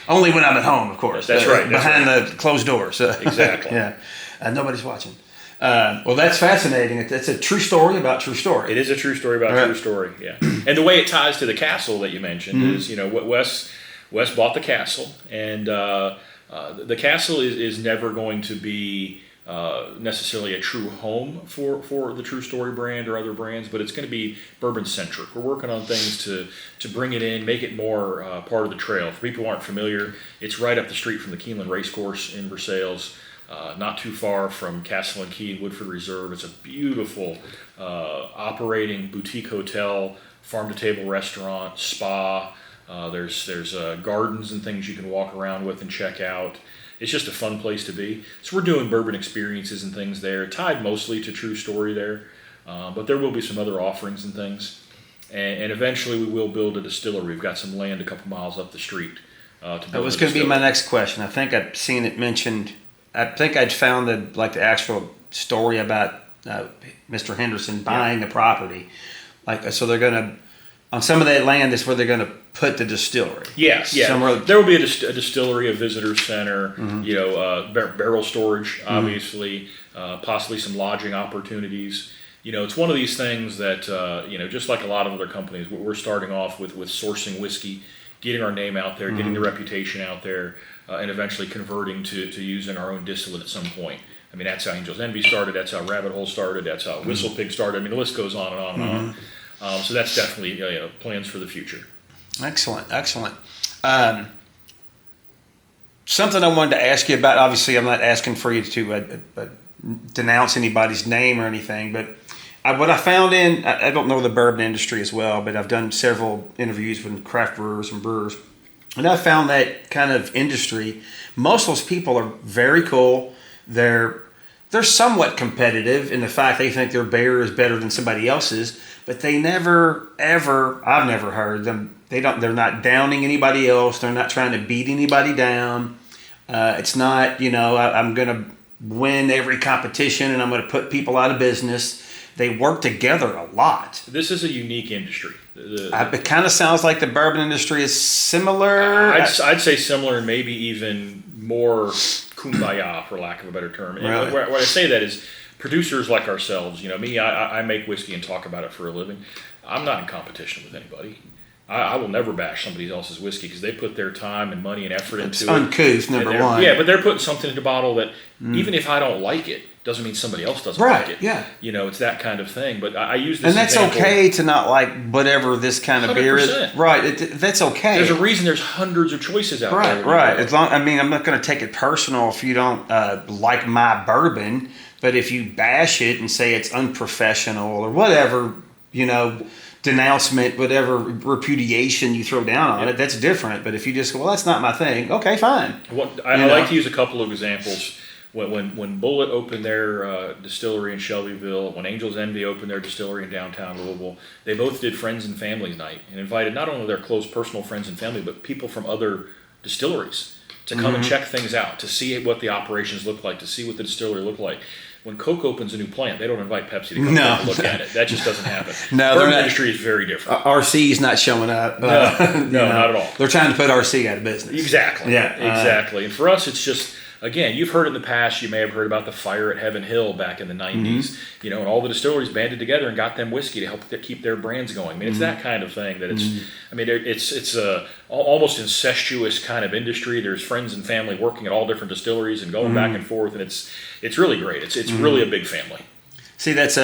Only when I'm at home, of course. That's right. Behind the closed doors. Exactly. Yeah. Nobody's watching. Well, that's fascinating. It's a true story about true story. It is a true story about true story, yeah. And the way it ties to the castle that you mentioned is, Wes bought the castle, and the castle is never going to be necessarily a true home for the True Story brand or other brands, but it's going to be bourbon centric. We're working on things to bring it in, make it more part of the trail. For people who aren't familiar, it's right up the street from the Keeneland Racecourse in Versailles. Not too far from Castle and Key and Woodford Reserve. It's a beautiful operating boutique hotel, farm-to-table restaurant, spa. There's gardens and things you can walk around with and check out. It's just a fun place to be. So we're doing bourbon experiences and things there, tied mostly to True Story there. But there will be some other offerings and things. And eventually we will build a distillery. We've got some land a couple miles up the street to build. That was going to be my next question. I think I've seen it mentioned. I think I'd found the actual story about Mr. Henderson buying the property. So they're going to, on some of that land, that's where they're going to put the distillery. Yes, yeah. There will be a distillery, a visitor center, barrel storage, obviously, possibly some lodging opportunities. It's one of these things that, just like a lot of other companies, we're starting off with sourcing whiskey, getting our name out there, getting the reputation out there, and eventually converting to using our own distillate at some point. That's how Angel's Envy started. That's how Rabbit Hole started. That's how Whistle Pig started. The list goes on and on and on. So that's definitely plans for the future. Excellent. Something I wanted to ask you about. Obviously, I'm not asking for you to denounce anybody's name or anything, but what I found I don't know the bourbon industry as well, but I've done several interviews with craft brewers and brewers. And I found that kind of industry, most of those people are very cool. They're somewhat competitive in the fact they think their beer is better than somebody else's, but they never, ever, I've never heard them, they're not downing anybody else. They're not trying to beat anybody down. It's not, I'm going to win every competition and I'm going to put people out of business. They work together a lot. This is a unique industry. It kind of sounds like the bourbon industry is similar. I'd say similar and maybe even more kumbaya, for lack of a better term. Really? And what I say that is producers like ourselves, me, I make whiskey and talk about it for a living. I'm not in competition with anybody. I will never bash somebody else's whiskey because they put their time and money and effort into it. It's uncouth, number one. Yeah, but they're putting something in the bottle that even if I don't like it, doesn't mean somebody else doesn't Right, like it. yeah. It's that kind of thing. But I use this And that's example. okay to not like whatever this kind of beer is. 100%. Right, that's okay. There's a reason there's hundreds of choices out there. Right, right. As long, I'm not going to take it personal if you don't like my bourbon, but if you bash it and say it's unprofessional or whatever, denouncement, whatever repudiation you throw down on it, that's different. But if you just go, well, that's not my thing, okay, fine. I like to use a couple of examples. When Bullet opened their distillery in Shelbyville, when Angel's Envy opened their distillery in downtown Louisville, they both did Friends and Families Night and invited not only their close personal friends and family, but people from other distilleries to come and check things out, to see what the operations look like, to see what the distillery look like. When Coke opens a new plant, they don't invite Pepsi to come take a look at it. That just doesn't happen. No, the bourbon industry is very different. RC's not showing up. No, not at all. They're trying to put RC out of business. Exactly. Yeah, exactly. And for us, it's just, again, you've heard in the past, you may have heard about the fire at Heaven Hill back in the 90s, and all the distilleries banded together and got them whiskey to help keep their brands going. I mean, it's that kind of thing that it's a almost incestuous kind of industry. There's friends and family working at all different distilleries and going back and forth, and it's really great. It's really a big family. See, that's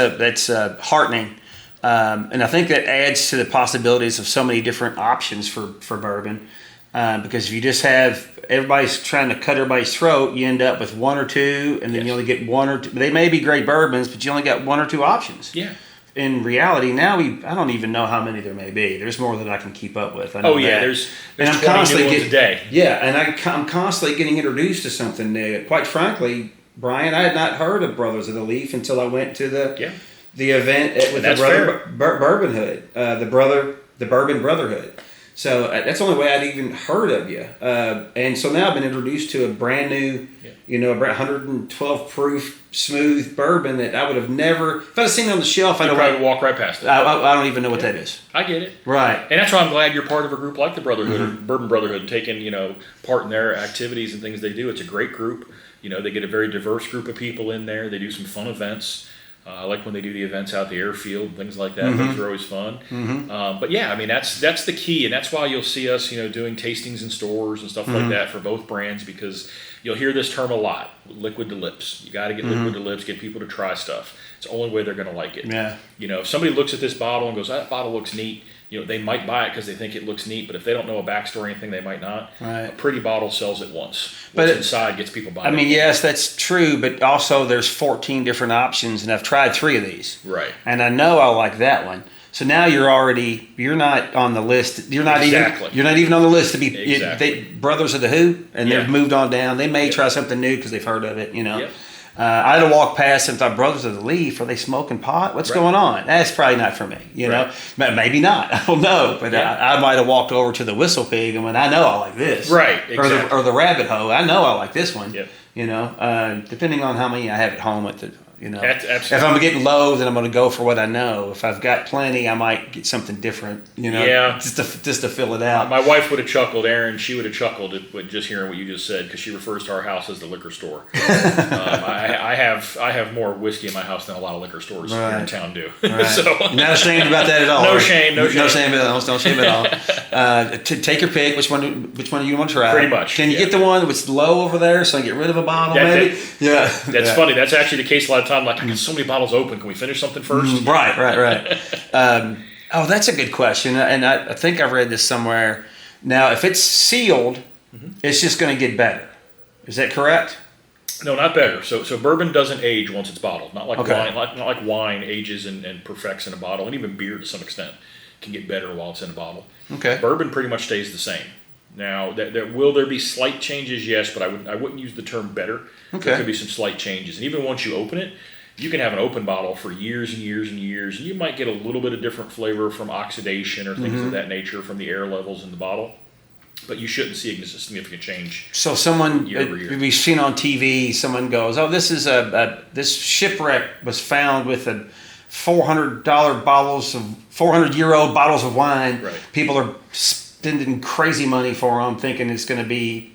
heartening. And I think that adds to the possibilities of so many different options for bourbon. Because if you just have everybody's trying to cut everybody's throat, you end up with one or two, and then you only get one or two. They may be great bourbons, but you only got one or two options. Yeah. In reality, now I don't even know how many there may be. There's more than I can keep up with. I know that. There's and I'm 20 constantly new ones a day. Yeah, and I'm constantly getting introduced to something new. Quite frankly, Brian, I had not heard of Brothers of the Leaf until I went to the event with the Bourbon Hood, the Bourbon Brotherhood. So that's the only way I'd even heard of you. And so now I've been introduced to a brand new, 112 proof smooth bourbon that I would have never, if I'd have seen it on the shelf, I'd probably walk right past it. I don't even know what that is. I get it. Right. And that's why I'm glad you're part of a group like the Brotherhood, or Bourbon Brotherhood, and taking, part in their activities and things they do. It's a great group. They get a very diverse group of people in there. They do some fun events. I like when they do the events out at the airfield, things like that. Those are always fun. But yeah, I mean, that's the key, and that's why you'll see us, doing tastings in stores and stuff like that for both brands, because you'll hear this term a lot, liquid to lips. You got to get liquid to lips, get people to try stuff. It's the only way they're going to like it. Yeah. If somebody looks at this bottle and goes, that bottle looks neat, they might buy it because they think it looks neat, but if they don't know a backstory or anything, they might not. Right. A pretty bottle sells it once. What's inside gets people buying it. I mean, yes, that's true, but also there's 14 different options, and I've tried 3 of these. Right. And I know I like that one. So now you're not on the list. You're not even on the list to be Brothers of the Who, and they've moved on down. They may try something new because they've heard of it, Yep. I had to walk past and thought, Brothers of the Leaf, are they smoking pot? What's going on? That's probably not for me, know. Maybe not. I don't know. But I might have walked over to the Whistle Pig and went, I know I like this. Right, exactly. Or the Rabbit Hole. I know I like this one. Yep. Depending on how many I have at home at the Absolutely. If I'm getting low, then I'm going to go for what I know. If I've got plenty, I might get something different, just to fill it out. My wife would have chuckled, Aaron. She would have chuckled at just hearing what you just said, because she refers to our house as the liquor store. I have more whiskey in my house than a lot of liquor stores here in town do. Right. So you're not ashamed about that at all. No shame. No shame at all. No shame at all. Take your pick. Which one do you want to try? Pretty much. Can you get the one that's low over there, so I can get rid of a bottle? Maybe. That's funny. That's actually the case a lot of time. Like, I got so many bottles open. Can we finish something first? Right. That's a good question, and I think I've read this somewhere. Now, if it's sealed, it's just going to get better. Is that correct? No, not better. So bourbon doesn't age once it's bottled. Not like wine. Not like wine ages and perfects in a bottle, and even beer to some extent can get better while it's in a bottle. Okay. Bourbon pretty much stays the same. Now, will there be slight changes? Yes, but I wouldn't use the term better. Okay. There could be some slight changes, and even once you open it, you can have an open bottle for years and years and years, and you might get a little bit of different flavor from oxidation or things of that nature from the air levels in the bottle, but you shouldn't see a significant change. So we've seen on TV, someone goes, "Oh, this is this shipwreck was found with a $400 400-year-old bottles of wine." Right. People are spending crazy money for them, thinking it's going to be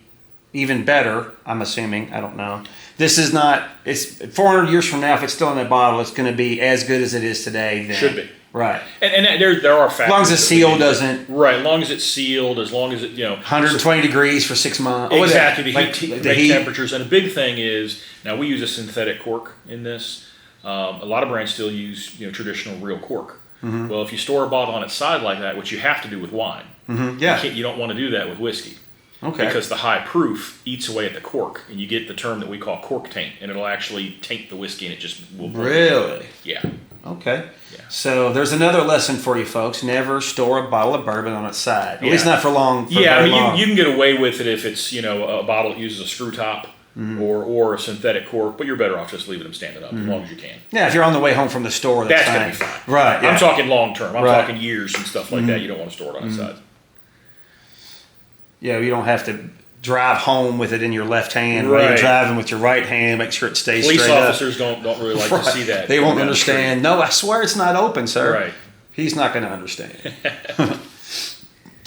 even better. I'm assuming. I don't know. This is not. It's 400 years from now. If it's still in that bottle, it's going to be as good as it is today. Then. Should be. Right. And there are factors. As long as the seal doesn't. Right. As long as it's sealed, as long as it 120 degrees for 6 months. Exactly. The Heat temperatures, and a big thing is now we use a synthetic cork in this. A lot of brands still use traditional real cork. Mm-hmm. Well, if you store a bottle on its side like that, which you have to do with wine, you don't want to do that with whiskey. Okay. Because the high proof eats away at the cork, and you get the term that we call cork taint, and it'll actually taint the whiskey, and it just will. Really? Yeah. Okay. Yeah. So there's another lesson for you folks: never store a bottle of bourbon on its side. At least not for long. You can get away with it if it's a bottle that uses a screw top. Mm-hmm. or a synthetic cork, but you're better off just leaving them standing up as long as you can. Yeah, if you're on the way home from the store, that's going to be fine. Right. Yeah. I'm talking long term. I'm talking years and stuff like that. You don't want to store it on its side. Yeah, you don't have to drive home with it in your left hand. While you're driving with your right hand, make sure it stays straight up. Police officers don't really like to see that. They won't understand. No, I swear it's not open, sir. Right. He's not going to understand.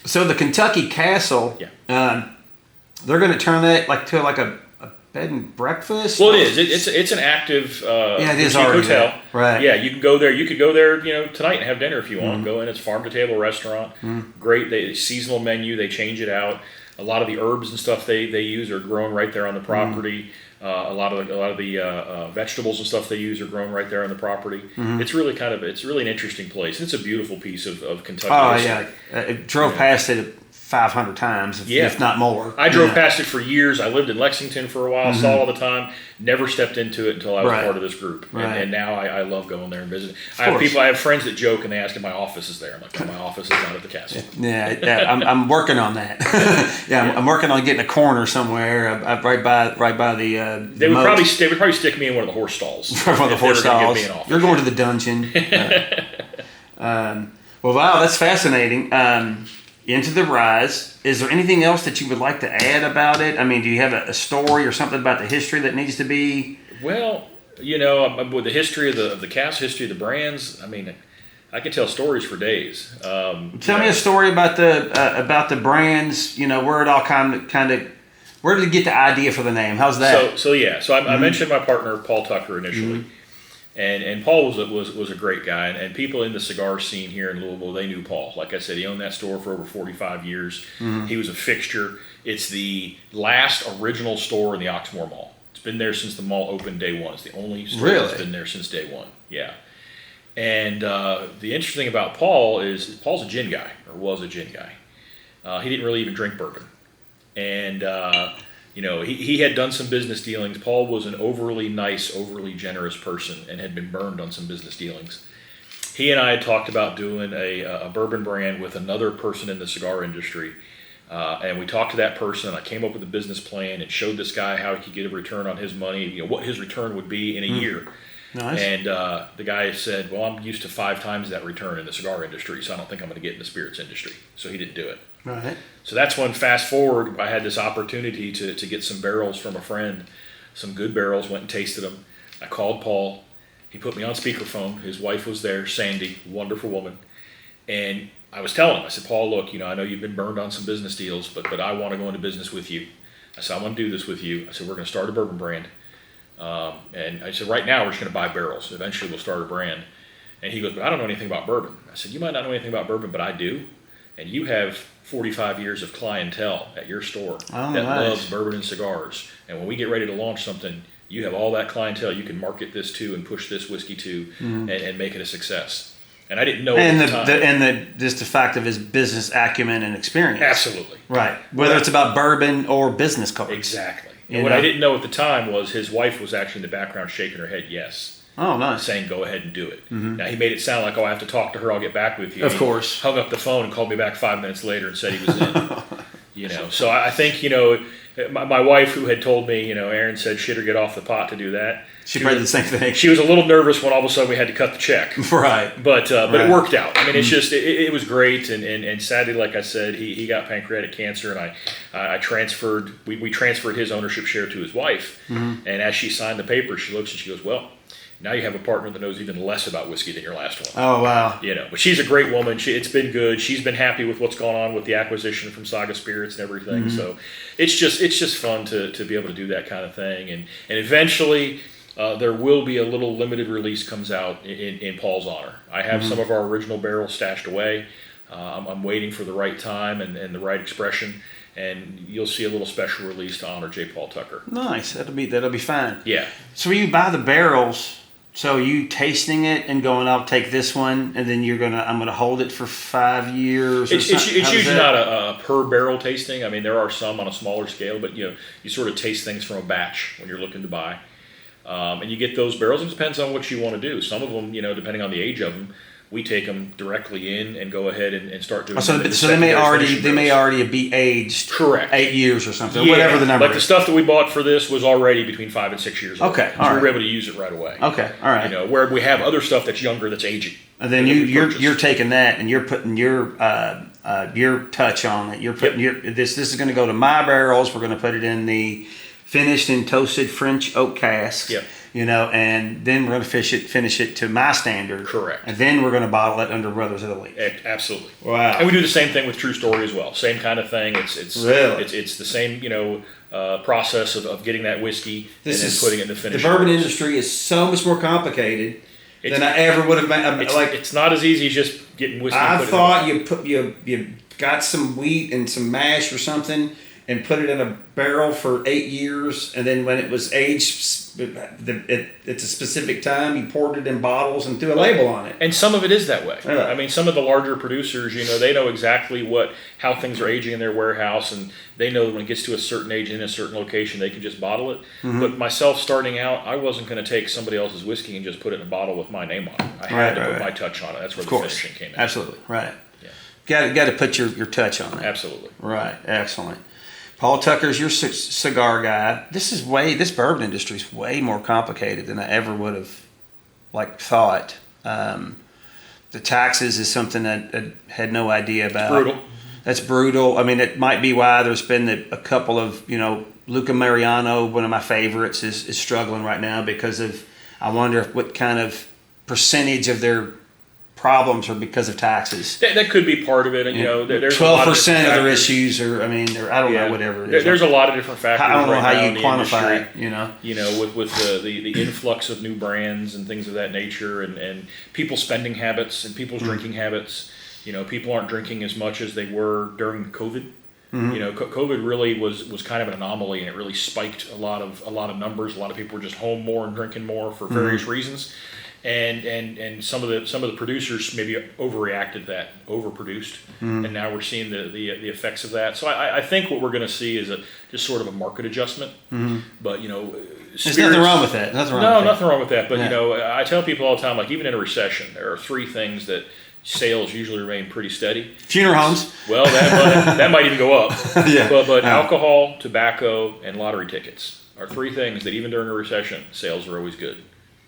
So the Kentucky Castle, they're going to turn that to a bed and breakfast? Well, it is. It's an active it is already hotel. There. Right. Yeah, you can go there. You could go there, tonight and have dinner if you want. Go in. It's farm to table restaurant. Great. Seasonal menu. They change it out. A lot of the herbs and stuff they use are grown right there on the property. A lot of the vegetables and stuff they use are grown right there on the property. It's really an interesting place. It's a beautiful piece of Kentucky. Oh yeah, I drove past it 500 times, if not more. I drove past it for years. I lived in Lexington for a while, saw it all the time, never stepped into it until I was part of this group. And now I love going there and visiting. I have friends that joke and they ask if my office is there. I'm like, my office is not at the castle. I'm working on that. I'm working on getting a corner somewhere right by the they would probably stick me in one of the horse stalls. One of the horse stalls. You're going to the dungeon. Well, wow, that's fascinating. Into the Rise. Is there anything else that you would like to add about it? I mean, do you have a story or something about the history that needs to be? Well, with the history of the cast, history of the brands, I mean, I could tell stories for days. Tell me a story about the brands. Where it all kind of. Where did you get the idea for the name? How's that? So I mentioned my partner Paul Tucker initially. And Paul was a great guy, and people in the cigar scene here in Louisville, they knew Paul. Like I said, he owned that store for over 45 years. He was a fixture. It's the last original store in the Oxmoor Mall. It's been there since the mall opened day one. It's the only store that's been there since day one. Yeah. And the interesting thing about Paul is Paul's a gin guy, or was a gin guy. He didn't really even drink bourbon. And he had done some business dealings. Paul was an overly nice, overly generous person and had been burned on some business dealings. He and I had talked about doing a bourbon brand with another person in the cigar industry. And we talked to that person, and I came up with a business plan and showed this guy how he could get a return on his money, what his return would be in a year. Nice. And the guy said, well, I'm used to 5 times that return in the cigar industry, so I don't think I'm going to get in the spirits industry. So he didn't do it. Right. So that's when, fast forward, I had this opportunity to get some barrels from a friend, some good barrels, went and tasted them. I called Paul. He put me on speakerphone. His wife was there, Sandy, wonderful woman. And I was telling him, I said, Paul, look, I know you've been burned on some business deals, but I want to go into business with you. I said, I want to do this with you. I said, we're going to start a bourbon brand. And I said, right now we're just going to buy barrels. Eventually we'll start a brand. And he goes, but I don't know anything about bourbon. I said, you might not know anything about bourbon, but I do. And you have 45 years of clientele at your store that loves bourbon and cigars. And when we get ready to launch something, you have all that clientele you can market this to and push this whiskey to and make it a success. And I didn't know at the time. Just the fact of his business acumen and experience. Absolutely. Right. Whether it's about bourbon or business cards. Exactly. And what I didn't know at the time was his wife was actually in the background shaking her head yes. Oh, nice. Saying go ahead and do it. Now, he made it sound like, I have to talk to her, I'll get back with you. Of course. Hung up the phone and called me back 5 minutes later and said he was in. So I think, my wife who had told me, Aaron said shit or get off the pot to do that. She probably did the same thing. She was a little nervous when all of a sudden we had to cut the check. Right. But it worked out. I mean, it's just, it was great. And sadly, like I said, he got pancreatic cancer, and I transferred, we transferred his ownership share to his wife. And as she signed the paper, she looks and she goes, well, now you have a partner that knows even less about whiskey than your last one. Oh, wow. But she's a great woman. It's been good. She's been happy with what's gone on with the acquisition from Saga Spirits and everything. So it's just fun to be able to do that kind of thing. And eventually, there will be a little limited release comes out in Paul's honor. I have some of our original barrels stashed away. I'm waiting for the right time and the right expression, and you'll see a little special release to honor J. Paul Tucker. Nice. That'll be fine. Yeah. So when you buy the barrels, so you tasting it and going, I'll take this one, and then I'm gonna hold it for 5 years. It's usually not a per barrel tasting. I mean, there are some on a smaller scale, but you sort of taste things from a batch when you're looking to buy. And you get those barrels. It depends on what you want to do. Some of them, depending on the age of them, we take them directly in and go ahead and start doing. So they may already be aged. Correct. 8 years or something. Whatever the number. Like the stuff that we bought for this was already between 5 and 6 years old. Okay. So we were able to use it right away. Okay. All right. Where we have other stuff that's younger that's aging. And then you're taking that and you're putting your touch on it. You're putting this is going to go to my barrels. We're going to put it in the finished and toasted French oak cask. Yep. And then we're going to finish it to my standard. Correct. And then we're going to bottle it under Brothers of the Leaf. Absolutely. Wow. And we do the same thing with True Story as well. Same kind of thing. It's really? It's the same process of getting that whiskey and then putting it in the finish. The bourbon industry is so much more complicated than I ever would have been. It's not as easy as just getting whiskey. I thought you got some wheat and some mash or something and put it in a barrel for 8 years, and then when it was aged, it's a specific time, you poured it in bottles and threw a label on it. And some of it is that way. Yeah. I mean, some of the larger producers, they know exactly how things are aging in their warehouse, and they know when it gets to a certain age in a certain location, they can just bottle it. Mm-hmm. But myself starting out, I wasn't going to take somebody else's whiskey and just put it in a bottle with my name on it. I had to put my touch on it. That's where the finishing came in. Absolutely, right. Yeah. Got to put your touch on it. Absolutely. Right, excellent. Paul Tucker's your cigar guy. This bourbon industry is way more complicated than I ever would have thought. The taxes is something that I had no idea about. Brutal. That's brutal. I mean, it might be why there's been a couple of, Luca Mariano, one of my favorites, is struggling right now because of, I wonder what kind of percentage of their problems are because of taxes. That could be part of it, and there's 12% of their issues, or I don't know, whatever it is. There's a lot of different factors. I don't know how you quantify it. With the influx of new brands and things of that nature, and people's spending habits and people's drinking habits. People aren't drinking as much as they were during COVID. Mm-hmm. COVID really was kind of an anomaly, and it really spiked a lot of numbers. A lot of people were just home more and drinking more for various reasons. And some of the producers maybe overreacted that, overproduced, and now we're seeing the effects of that. So I think what we're going to see is just sort of a market adjustment. Mm-hmm. But there's nothing wrong with that. Nothing wrong with that. But I tell people all the time, even in a recession, there are 3 things that sales usually remain pretty steady. Funeral homes. Well, that might even go up. Yeah. But alcohol, tobacco, and lottery tickets are 3 things that even during a recession, sales are always good.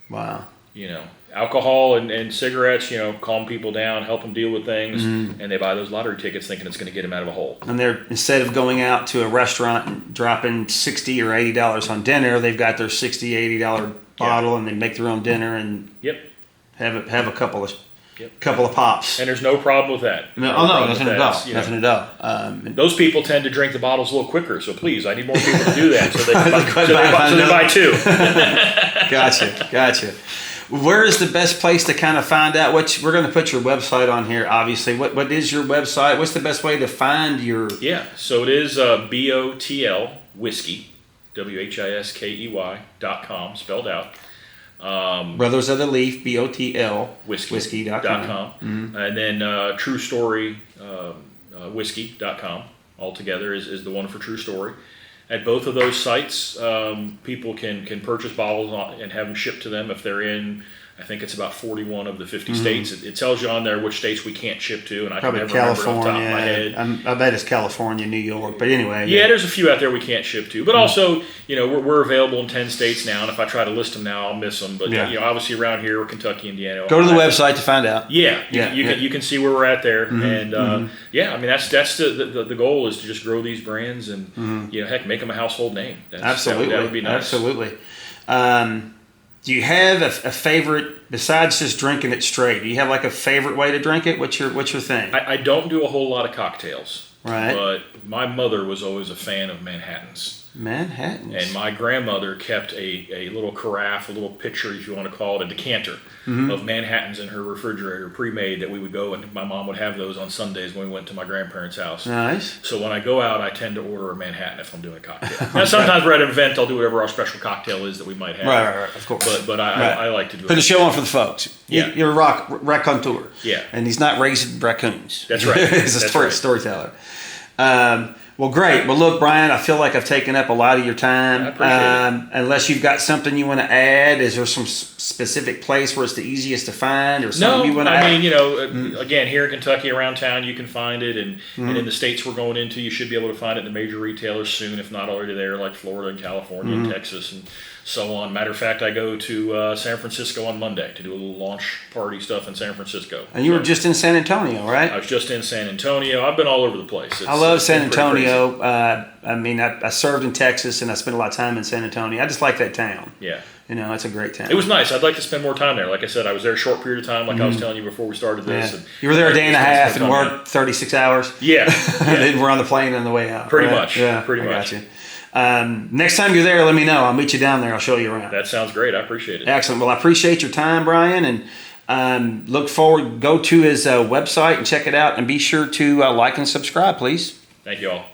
Wow. Alcohol and cigarettes, calm people down, help them deal with things, and they buy those lottery tickets thinking it's going to get them out of a hole. And they're, instead of going out to a restaurant and dropping $60 or $80 on dinner, they've got their $60, $80 bottle, and they make their own dinner and have a couple of pops. And there's no problem with that. Nothing at all. Those people tend to drink the bottles a little quicker, so please, I need more people to do that so they buy 2. Gotcha. Where is the best place to kind of find out? We're going to put your website on here, obviously. What is your website? What's the best way to find your... Yeah, so it is BOTL Whiskey, WHISKEY.com, spelled out. Brothers of the Leaf, BOTL, whiskey.com. Mm-hmm. And then True Story whiskey.com altogether is the one for True Story. At both of those sites, people can purchase bottles and have them shipped to them if they're in, I think it's about 41 of the 50 states. It tells you on there which states we can't ship to, and I can never remember off the top of my head. I bet it's California, New York, but anyway. Yeah, there's a few out there we can't ship to. But also, we're available in 10 states now, and if I try to list them now, I'll miss them. But, obviously around here, Kentucky, Indiana. Go to the website to find out. Yeah, you can see where we're at there. Mm-hmm. And, that's the goal is to just grow these brands and, heck, make them a household name. Absolutely. That would be nice. Absolutely. Do you have a favorite, besides just drinking it straight, do you have a favorite way to drink it? What's your thing? I don't do a whole lot of cocktails. Right. But my mother was always a fan of Manhattans. Manhattans. And my grandmother kept a little carafe, a little pitcher, if you want to call it, a decanter of Manhattans in her refrigerator, pre-made, that we would go and my mom would have those on Sundays when we went to my grandparents' house. Nice. So when I go out, I tend to order a Manhattan if I'm doing a cocktail. Now, sometimes we're at an event, I'll do whatever our special cocktail is that we might have. Right, of course. But I like to do it. Put a show on for the folks. Yeah. You're a raconteur. Yeah. And he's not raising raccoons. That's right. He's a storyteller. Well, great. Well, look, Brian, I feel like I've taken up a lot of your time. I appreciate it. Unless you've got something you want to add, is there some specific place where it's the easiest to find, or something you want to add? I mean, you know, again, here in Kentucky, around town, you can find it, and in the states we're going into, you should be able to find it in the major retailers soon, if not already there, like Florida and California and Texas and so on. Matter of fact, I go to San Francisco on Monday to do a little launch party stuff in San Francisco. And you were just in San Antonio, right? I was just in San Antonio. I've been all over the place. I love San Antonio. I mean, I served in Texas, and I spent a lot of time in San Antonio. I just like that town. Yeah. You know, it's a great town. It was nice. I'd like to spend more time there. Like I said, I was there a short period of time, like I was telling you before we started this. Yeah. And You were there a day and a half and worked 36 hours? Yeah. And then we're on the plane on the way out. Pretty right? much. Yeah, Pretty much. Got you. Next time you're there, let me know. I'll meet you down there. I'll show you around. That sounds great. I appreciate it. Excellent. Well, I appreciate your time, Brian, and look forward. Go to his website and check it out, and be sure to like and subscribe, please. Thank you all.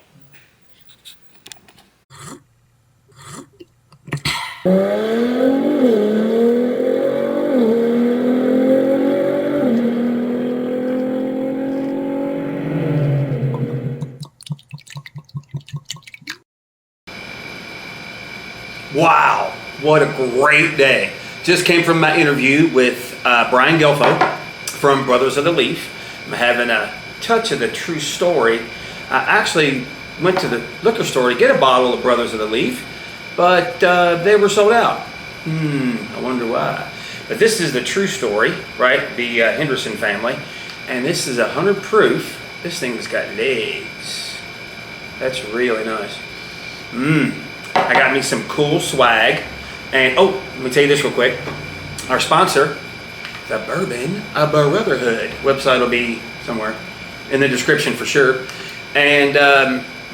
Wow, what a great day. Just came from my interview with Brian Gelfo from Brothers of the Leaf. I'm having a touch of the true story. I actually went to the liquor store to get a bottle of Brothers of the Leaf, but they were sold out. I wonder why. But this is the true story, right? The Henderson family. And this is 100 proof. This thing's got legs. That's really nice. I got me some cool swag. And oh, let me tell you this real quick. Our sponsor, the Bourbon Brotherhood. Website will be somewhere in the description for sure. And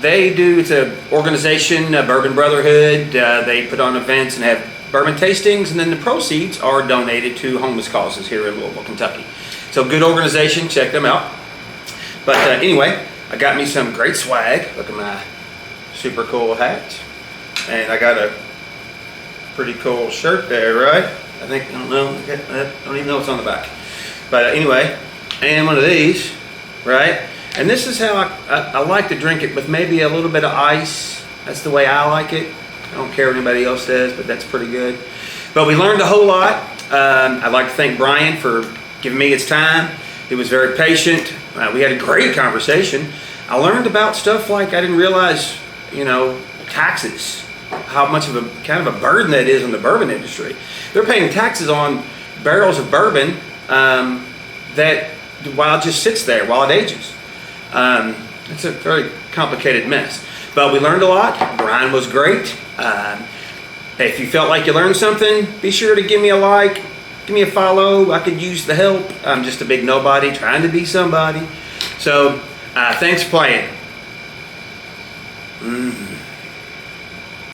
it's an organization, Bourbon Brotherhood. They put on events and have bourbon tastings, and then the proceeds are donated to homeless causes here in Louisville, Kentucky. So good organization, check them out. But anyway, I got me some great swag. Look at my super cool hat. And I got a pretty cool shirt there, right? I don't even know what's on the back. But anyway, and one of these, right? And this is how I like to drink it, with maybe a little bit of ice. That's the way I like it. I don't care what anybody else says, but that's pretty good. But we learned a whole lot. I'd like to thank Brian for giving me his time. He was very patient. We had a great conversation. I learned about stuff like I didn't realize, taxes. How much of a kind of a burden that is on the bourbon industry. They're paying taxes on barrels of bourbon that while it just sits there, while it ages. It's a very complicated mess. But we learned a lot. Brian was great. If you felt like you learned something, be sure to give me a like, give me a follow. I could use the help. I'm just a big nobody trying to be somebody. So thanks for playing.